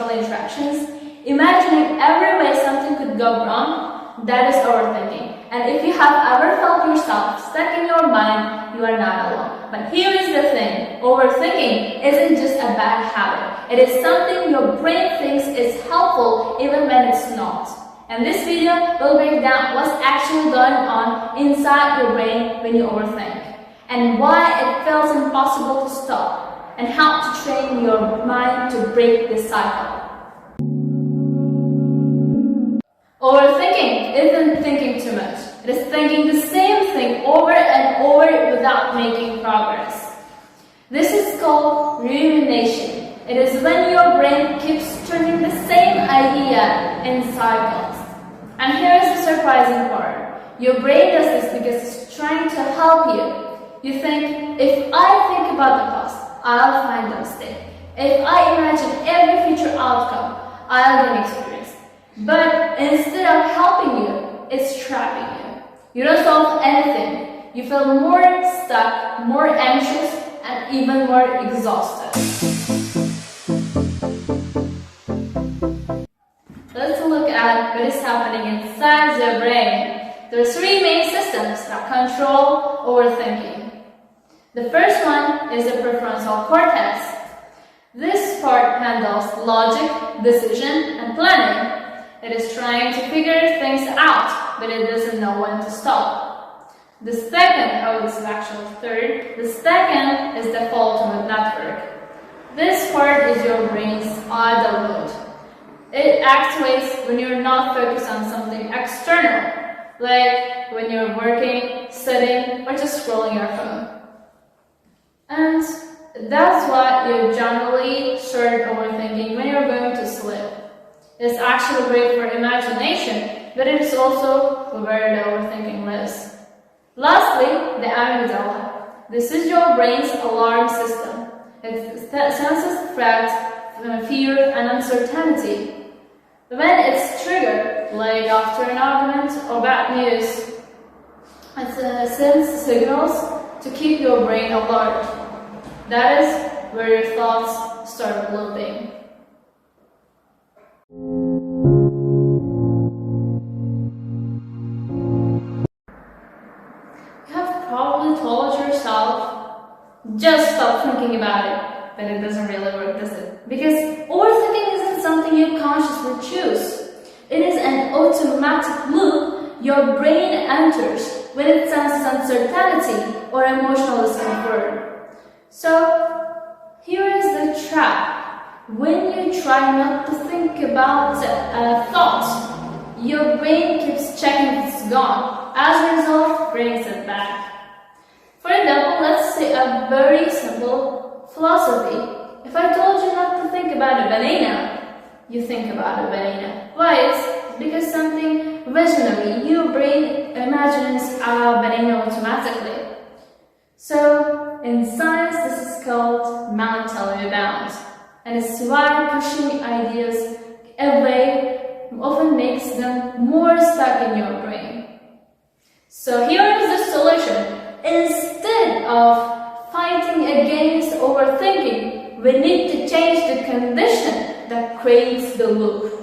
social interactions, imagining every way something could go wrong, that is overthinking. And if you have ever felt yourself stuck in your mind, you are not alone. But here is the thing, overthinking isn't just a bad habit. It is something your brain thinks is helpful even when it's not. And this video will break down what's actually going on inside your brain when you overthink, and why it feels impossible to stop, and how to train your mind to break this cycle. Overthinking isn't thinking too much. It is thinking the same thing over and over without making progress. This is called rumination. It is when your brain keeps turning the same idea in cycles. And here is the surprising part. Your brain does this because it's trying to help you. You think, if I think about the past, I'll find a mistake. If I imagine every future outcome, I'll gain experience. But instead of helping you, it's trapping you. You don't solve anything. You feel more stuck, more anxious, and even more exhausted. Let's look at what is happening inside your brain. There are three main systems that control overthinking. The first one is the prefrontal cortex. This part handles logic, decision, and planning. It is trying to figure things out, but it doesn't know when to stop. The second, this is actually third. The second is the fault mode network. This part is your brain's idle mode. It activates when you're not focused on something external, like when you're working, studying, or just scrolling your phone. And that's why you generally start overthinking when you're going to sleep. It's actually great for imagination, but it is also where the overthinking lives. Lastly, the amygdala. This is your brain's alarm system. It senses threat, fear, and uncertainty. When it's triggered, like after an argument or bad news, it sends signals to keep your brain alert. That is where your thoughts start looping. You have probably told yourself, just stop thinking about it, but it doesn't really work, does it? Because overthinking isn't something you consciously choose. It is an automatic loop your brain enters when it senses uncertainty or emotional discomfort. So, here is the trap. When you try not to think about thoughts, your brain keeps checking if it's gone. As a result, brings it back. For example, let's say a very simple philosophy. If I told you not to think about a banana, you think about a banana. Why? It's because something visionary, your brain imagines a banana automatically. So, in science, this is called mentally bound. And it's why pushing ideas away often makes them more stuck in your brain. So here is the solution. Instead of fighting against overthinking, we need to change the condition that creates the loop.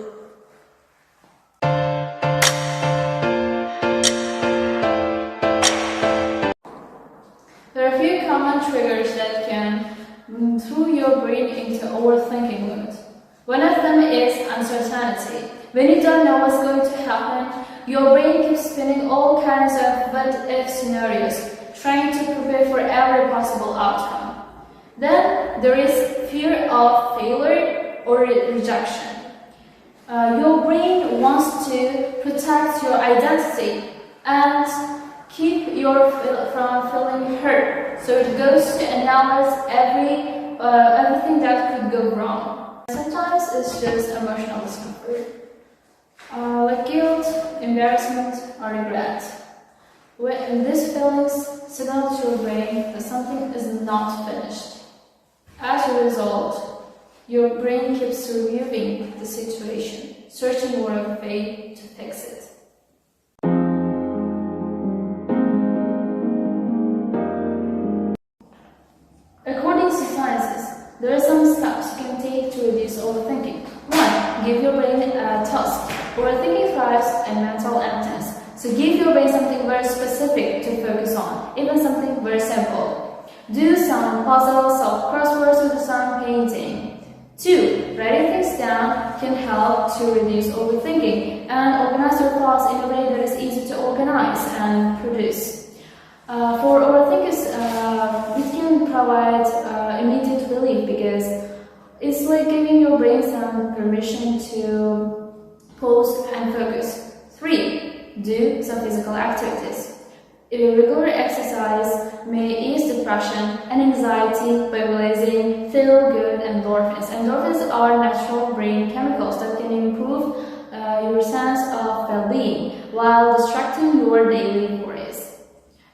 There are a few common triggers that can throw your brain into overthinking mode. One of them is uncertainty. When you don't know what's going to happen, your brain keeps spinning all kinds of what-if scenarios, trying to prepare for every possible outcome. Then there is fear of failure or rejection. Your brain wants to protect your identity and keep you from feeling hurt, so it goes to analyze everything that could go wrong. Sometimes it's just emotional discomfort, like guilt, embarrassment, or regret. When these feelings signal to your brain that something is not finished. As a result, your brain keeps reviewing the situation, searching for a way to fix it. According to scientists, there are some steps you can take to reduce overthinking. give your brain a task. Overthinking thrives in mental emptiness. So give your brain something very specific to focus on, even something very simple. Do some puzzles, solve crosswords, or do some painting. 2. Writing things down can help to reduce overthinking and organize your thoughts in a way that is easy to organize and produce. For overthinkers, it can provide immediate relief because it's like giving your brain some permission to pause and focus. 3. Do some physical activities. Regular exercise may ease depression and anxiety by releasing feel-good endorphins. Endorphins are natural brain chemicals that can improve your sense of well-being while distracting your daily worries.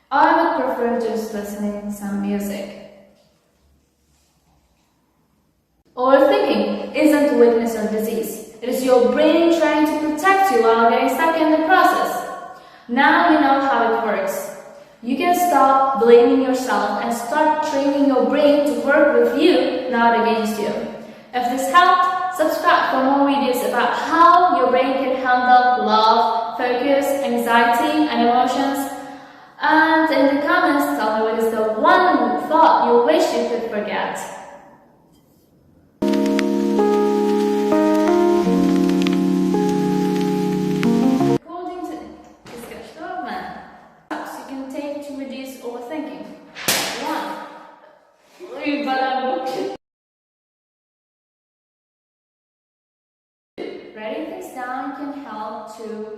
I would prefer just listening to some music. Overthinking isn't weakness or disease. It is your brain trying to protect you while getting stuck in the process. Now you know how it works. You can stop blaming yourself and start training your brain to work with you, not against you. If this helped, subscribe for more videos about how your brain can handle love, focus, anxiety, and emotions. And in the comments, tell me what is the one thought you wish you could forget. Overthinking. 1. Writing things down can help to